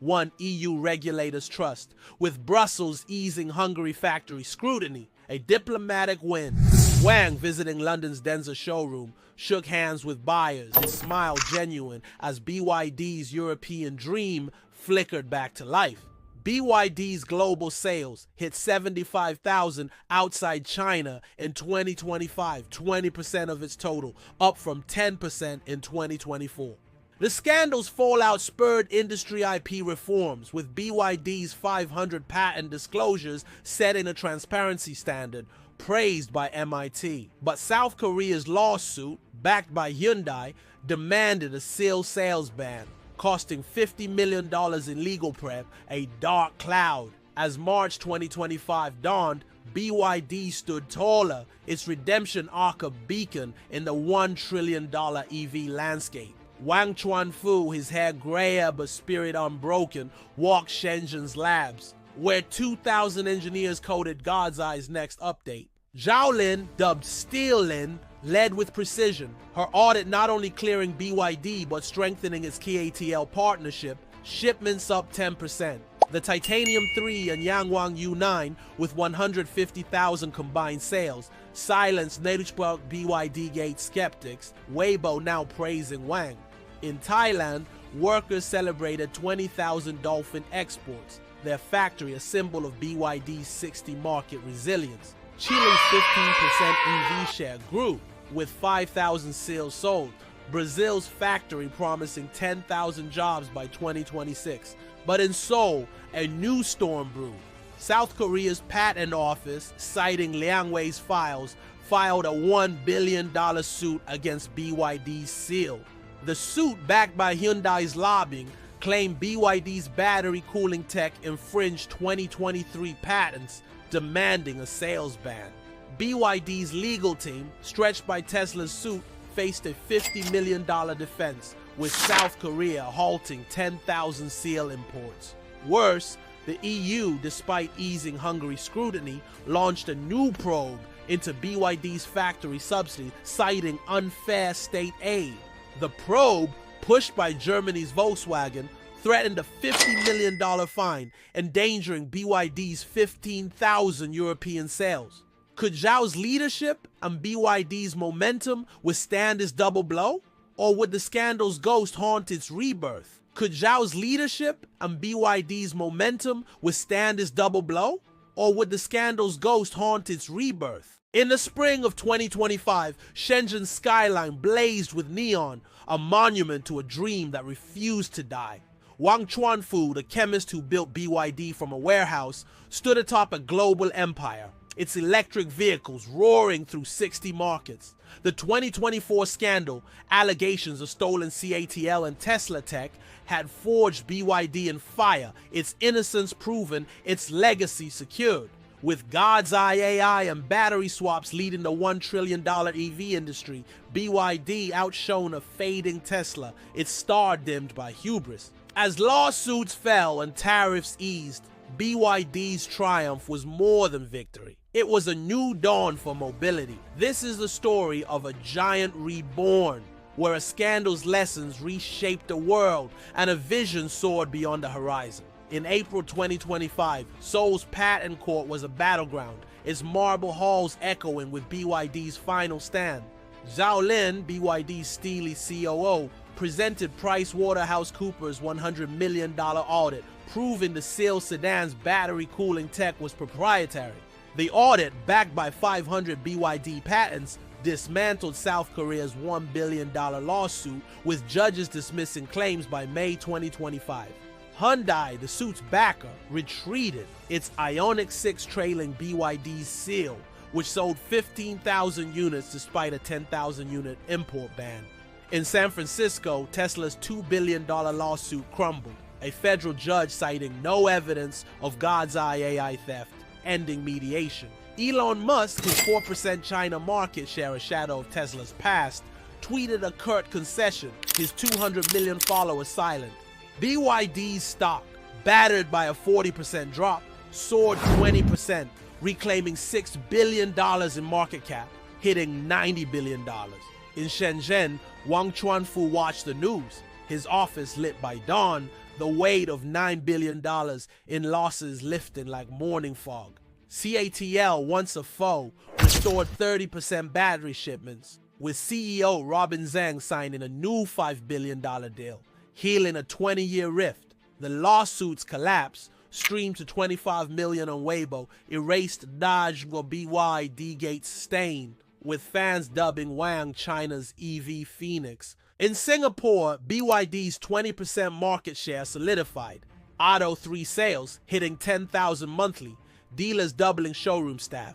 won EU regulators' trust, with Brussels easing Hungary factory scrutiny, a diplomatic win. Wang, visiting London's Denza showroom, shook hands with buyers, his smile genuine as BYD's European dream flickered back to life. BYD's global sales hit 75,000 outside China in 2025, 20% of its total, up from 10% in 2024. The scandal's fallout spurred industry IP reforms, with BYD's 500 patent disclosures setting a transparency standard, praised by MIT. But South Korea's lawsuit, backed by Hyundai, demanded a seal sales ban, costing $50 million in legal prep, a dark cloud. As March 2025 dawned, BYD stood taller, its redemption arc a beacon in the $1 trillion EV landscape. Wang Chuanfu, his hair grayer but spirit unbroken, walked Shenzhen's labs, where 2,000 engineers coded God's Eye's next update. Zhao Lin, dubbed Steel Lin, led with precision, her audit not only clearing BYD but strengthening its KATL partnership, shipments up 10%. The Titanium 3 and Yangwang U9, with 150,000 combined sales, silenced Nature BYD Gate skeptics, Weibo now praising Wang. In Thailand, workers celebrated 20,000 dolphin exports, their factory a symbol of BYD's 60 market resilience. Chile's 15% EV share grew, with 5,000 seals sold. Brazil's factory promising 10,000 jobs by 2026. But in Seoul, a new storm brewed. South Korea's patent office, citing Liang Wei's files, filed a $1 billion suit against BYD's seal. The suit, backed by Hyundai's lobbying, claimed BYD's battery cooling tech infringed 2023 patents, demanding a sales ban. BYD's legal team, stretched by Tesla's suit, faced a $50 million defense, with South Korea halting 10,000 seal imports. Worse, the EU, despite easing Hungary's scrutiny, launched a new probe into BYD's factory subsidy, citing unfair state aid. The probe, pushed by Germany's Volkswagen, threatened a $50 million fine, endangering BYD's 15,000 European sales. Could Zhao's leadership and BYD's momentum withstand this double blow? Or would the scandal's ghost haunt its rebirth? Could Zhao's leadership and BYD's momentum withstand this double blow? Or would the scandal's ghost haunt its rebirth? In the spring of 2025, Shenzhen's skyline blazed with neon, a monument to a dream that refused to die. Wang Chuanfu, the chemist who built BYD from a warehouse, stood atop a global empire, its electric vehicles roaring through 60 markets. The 2024 scandal, allegations of stolen CATL and Tesla tech, had forged BYD in fire, its innocence proven, its legacy secured. With God's Eye AI and battery swaps leading the $1 trillion EV industry, BYD outshone a fading Tesla, its star dimmed by hubris. As lawsuits fell and tariffs eased, BYD's triumph was more than victory. It was a new dawn for mobility. This is the story of a giant reborn, where a scandal's lessons reshaped the world and a vision soared beyond the horizon. In April 2025, Seoul's patent court was a battleground, its marble halls echoing with BYD's final stand. Zhao Lin, BYD's steely COO, presented PricewaterhouseCoopers' $100 million audit, proving the Seal sedan's battery cooling tech was proprietary. The audit, backed by 500 BYD patents, dismantled South Korea's $1 billion lawsuit, with judges dismissing claims by May 2025. Hyundai, the suit's backer, retreated, its Ioniq 6 trailing BYD's Seal, which sold 15,000 units despite a 10,000 unit import ban. In San Francisco, Tesla's $2 billion lawsuit crumbled, a federal judge citing no evidence of God's Eye AI theft, ending mediation. Elon Musk, whose 4% China market share, a shadow of Tesla's past, tweeted a curt concession, his 200 million followers silent. BYD's stock, battered by a 40% drop, soared 20%, reclaiming $6 billion in market cap, hitting $90 billion. In Shenzhen, Wang Chuanfu watched the news, his office lit by dawn, the weight of $9 billion in losses lifting like morning fog. CATL, once a foe, restored 30% battery shipments, with CEO Robin Zhang signing a new $5 billion deal, healing a 20-year rift. The lawsuit's collapse, streamed to 25 million on Weibo, erased Dodge or BYD Gate's stain, with fans dubbing Wang China's EV Phoenix. In Singapore, BYD's 20% market share solidified, Auto 3 sales hitting 10,000 monthly, dealers doubling showroom staff.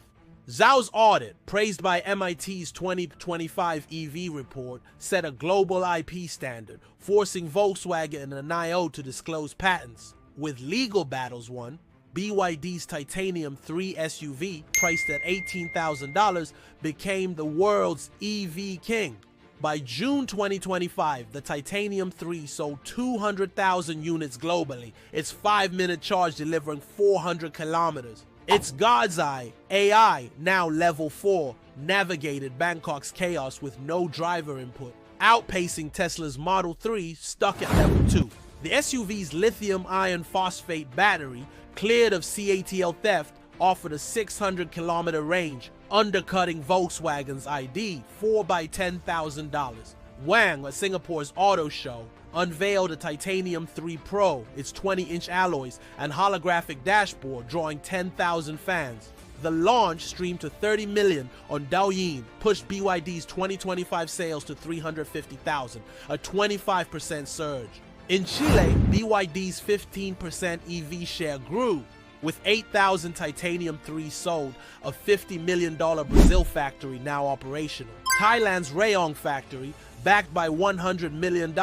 Zhao's audit, praised by MIT's 2025 EV report, set a global IP standard, forcing Volkswagen and NIO to disclose patents. With legal battles won, BYD's Titanium 3 SUV, priced at $18,000, became the world's EV king. By June 2025, the Titanium 3 sold 200,000 units globally, its 5-minute charge delivering 400 kilometers. Its God's Eye AI, now level 4, navigated Bangkok's chaos with no driver input, outpacing Tesla's Model 3 stuck at level 2. The SUV's lithium iron phosphate battery, cleared of CATL theft, offered a 600-kilometer range, undercutting Volkswagen's ID, 4 by $10,000. Wang, at Singapore's auto show, unveiled a Titanium 3 Pro, its 20-inch alloys and holographic dashboard, drawing 10,000 fans. The launch, streamed to 30 million on Douyin, pushed BYD's 2025 sales to 350,000, a 25% surge. In Chile, BYD's 15% EV share grew, with 8,000 Titanium 3 sold, a $50 million Brazil factory now operational. Thailand's Rayong factory, backed by $100 million,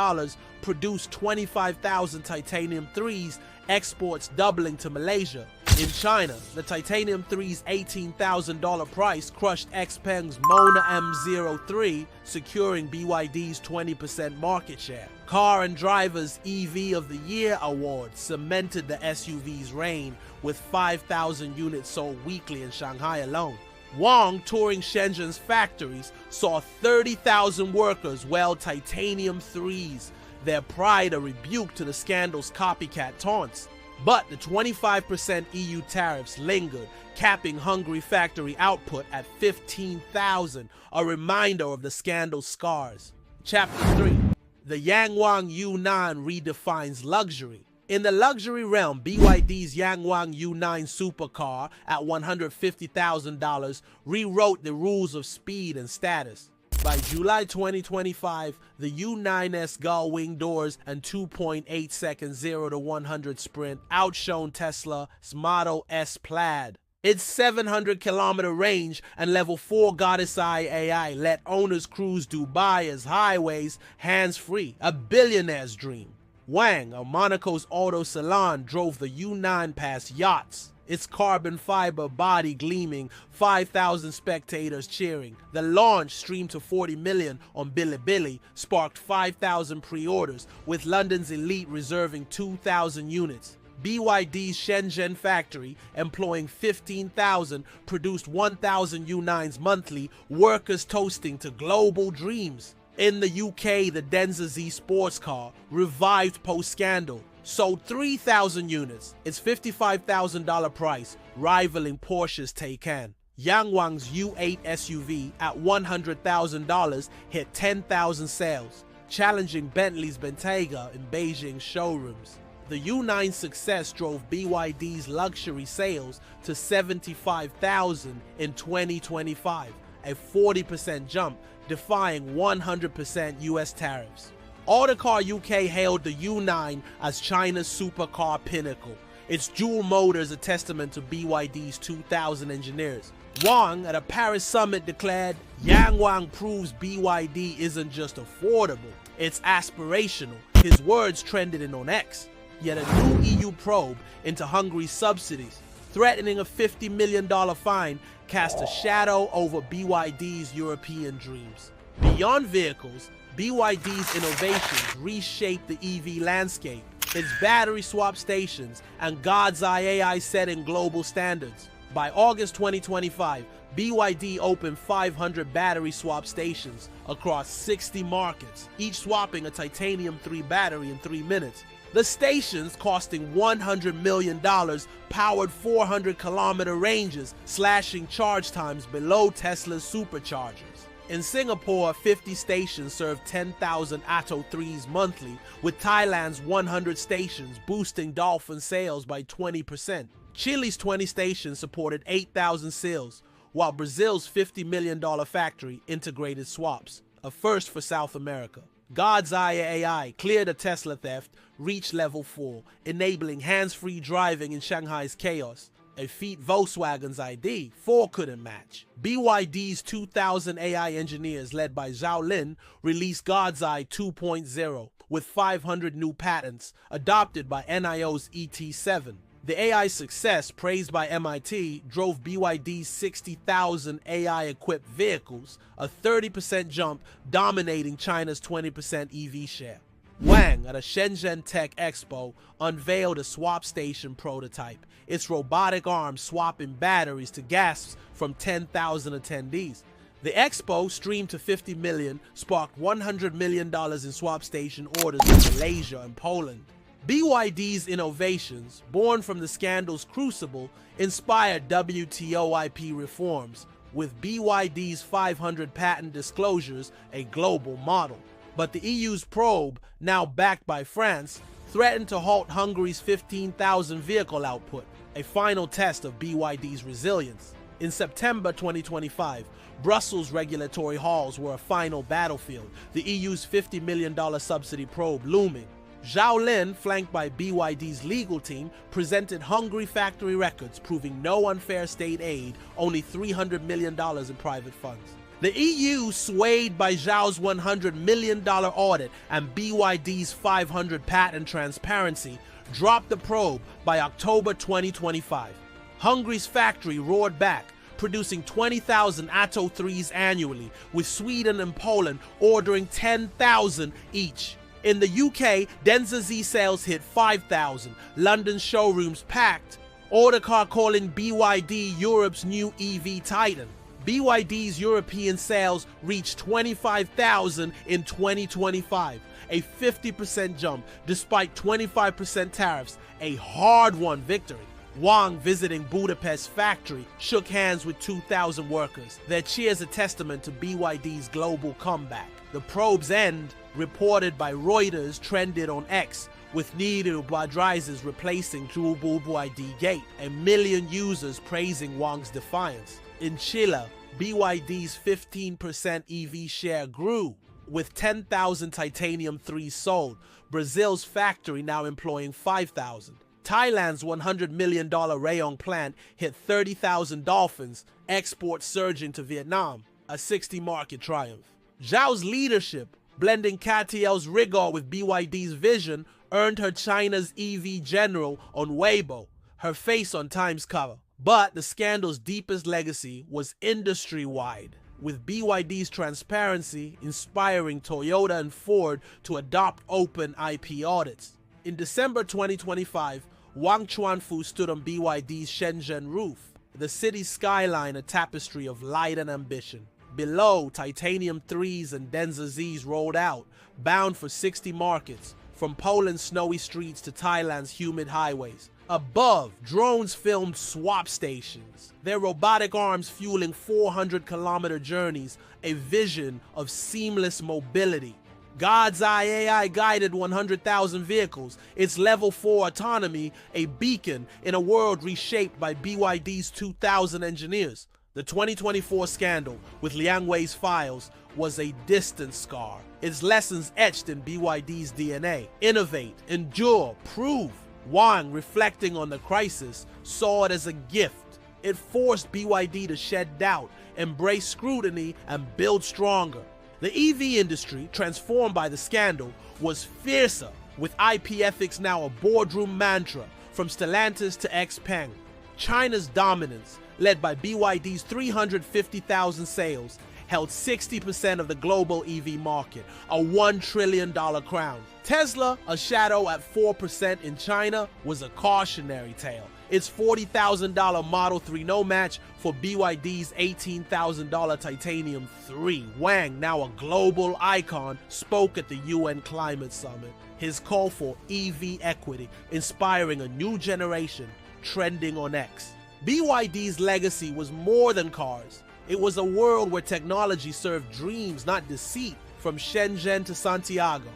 produced 25,000 Titanium 3s, exports doubling to Malaysia. In China, the Titanium 3's $18,000 price crushed XPeng's Mona M03, securing BYD's 20% market share. Car and Driver's EV of the Year award cemented the SUV's reign, with 5,000 units sold weekly in Shanghai alone. Wang, touring Shenzhen's factories, saw 30,000 workers weld Titanium 3s, their pride a rebuke to the scandal's copycat taunts. But the 25% EU tariffs lingered, capping Hungary factory output at 15,000, a reminder of the scandal's scars. Chapter 3. The Yangwang U9 redefines luxury. In the luxury realm, BYD's Yangwang U9 supercar at $150,000 rewrote the rules of speed and status. By July 2025, the U9's gull-wing doors and 2.8 second 0 to 100 sprint outshone Tesla's Model S Plaid. Its 700-kilometer range and level 4 Goddess Eye AI let owners cruise Dubai as highways hands-free, a billionaire's dream. Wang, of Monaco's auto salon, drove the U9 past yachts, its carbon fiber body gleaming, 5,000 spectators cheering. The launch, streamed to 40 million on Bilibili, sparked 5,000 pre-orders, with London's elite reserving 2,000 units. BYD's Shenzhen factory, employing 15,000, produced 1,000 U9s monthly, workers toasting to global dreams. In the UK, the Denza Z sports car, revived post-scandal, sold 3,000 units, its $55,000 price rivaling Porsche's Taycan. Yangwang's U8 SUV at $100,000 hit 10,000 sales, challenging Bentley's Bentayga in Beijing showrooms. The U9's success drove BYD's luxury sales to 75,000 in 2025, a 40% jump, defying 100% US tariffs. Autocar UK hailed the U9 as China's supercar pinnacle, its dual motors a testament to BYD's 2,000 engineers. Wang at a Paris summit declared, "Yangwang proves BYD isn't just affordable, it's aspirational." His words trended on X. Yet a new EU probe into Hungary's subsidies, threatening a $50 million fine, cast a shadow over BYD's European dreams. Beyond vehicles, BYD's innovations reshaped the EV landscape, its battery swap stations and God's Eye AI setting global standards. By August 2025, BYD opened 500 battery swap stations across 60 markets, each swapping a Titanium 3 battery in 3 minutes. The stations, costing $100 million, powered 400-kilometer ranges, slashing charge times below Tesla's superchargers. In Singapore, 50 stations served 10,000 Atto 3s monthly, with Thailand's 100 stations boosting Dolphin sales by 20%. Chile's 20 stations supported 8,000 sales, while Brazil's $50 million factory integrated swaps, a first for South America. God's Eye AI cleared a Tesla theft, reached level 4, enabling hands-free driving in Shanghai's chaos, a feat Volkswagen's ID 4 couldn't match. BYD's 2,000 AI engineers led by Zhao Lin released God's Eye 2.0 with 500 new patents adopted by NIO's ET7. The AI success, praised by MIT, drove BYD's 60,000 AI-equipped vehicles, a 30% jump, dominating China's 20% EV share. Wang, at a Shenzhen Tech Expo, unveiled a swap station prototype, its robotic arm swapping batteries to gasps from 10,000 attendees. The expo, streamed to 50 million, sparked $100 million in swap station orders in Malaysia and Poland. BYD's innovations, born from the scandal's crucible, inspired WTO IP reforms, with BYD's 500 patent disclosures a global model. But the EU's probe, now backed by France, threatened to halt Hungary's 15,000 vehicle output, a final test of BYD's resilience. In September 2025, Brussels' regulatory halls were a final battlefield, the EU's $50 million subsidy probe looming. Zhao Lin, flanked by BYD's legal team, presented Hungary factory records proving no unfair state aid, only $300 million in private funds. The EU, swayed by Zhao's $100 million audit and BYD's 500 patent transparency, dropped the probe by October 2025. Hungary's factory roared back, producing 20,000 Atto 3s annually, with Sweden and Poland ordering 10,000 each. In the UK, Denza Z sales hit 5,000, London showrooms packed, Autocar calling BYD Europe's new EV titan. BYD's European sales reached 25,000 in 2025, a 50% jump despite 25% tariffs, a hard-won victory. Wang, visiting Budapest factory, shook hands with 2,000 workers. Their cheers a testament to BYD's global comeback. The probe's end, reported by Reuters, trended on X, with Niru Badraizes replacing BYD Gate, a million users praising Wang's defiance. In Chile, BYD's 15% EV share grew, with 10,000 titanium 3s sold. Brazil's factory now employing 5,000. Thailand's $100 million Rayong plant hit 30,000 dolphins, exports surging to Vietnam, a 60-market triumph. Zhao's leadership, blending CATL's rigor with BYD's vision, earned her China's EV general on Weibo, her face on Time's cover. But the scandal's deepest legacy was industry-wide, with BYD's transparency inspiring Toyota and Ford to adopt open IP audits. In December 2025, Wang Chuanfu stood on BYD's Shenzhen roof, the city's skyline a tapestry of light and ambition. Below, titanium 3s and Denza Zs rolled out, bound for 60 markets, from Poland's snowy streets to Thailand's humid highways. Above, drones filmed swap stations, their robotic arms fueling 400-kilometer journeys, a vision of seamless mobility. God's Eye AI guided 100,000 vehicles, its level 4 autonomy a beacon in a world reshaped by BYD's 2,000 engineers. The 2024 scandal with Liang Wei's files was a distant scar, its lessons etched in BYD's DNA. Innovate, endure, prove. Wang, reflecting on the crisis, saw it as a gift. It forced BYD to shed doubt, embrace scrutiny, and build stronger. The EV industry, transformed by the scandal, was fiercer, with IP ethics now a boardroom mantra, from Stellantis to XPeng. China's dominance, led by BYD's 350,000 sales, held 60% of the global EV market, a $1 trillion crown. Tesla, a shadow at 4% in China, was a cautionary tale. Its $40,000 Model 3 no match for BYD's $18,000 Titanium 3. Wang, now a global icon, spoke at the UN Climate Summit. His call for EV equity, inspiring a new generation, trending on X. BYD's legacy was more than cars. It was a world where technology served dreams, not deceit, from Shenzhen to Santiago.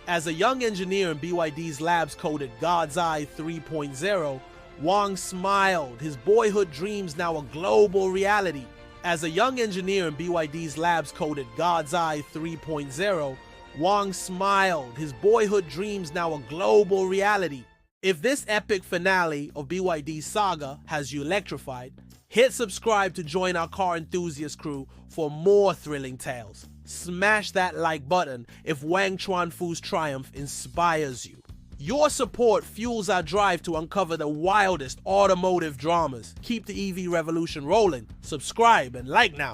As a young engineer in BYD's labs coded God's Eye 3.0, Wang smiled, his boyhood dreams now a global reality. As a young engineer in BYD's labs coded God's Eye 3.0, Wang smiled, his boyhood dreams now a global reality. If this epic finale of BYD's saga has you electrified, hit subscribe to join our car enthusiast crew for more thrilling tales. Smash that like button if Wang Chuanfu's triumph inspires you. Your support fuels our drive to uncover the wildest automotive dramas. Keep the EV revolution rolling. Subscribe and like now.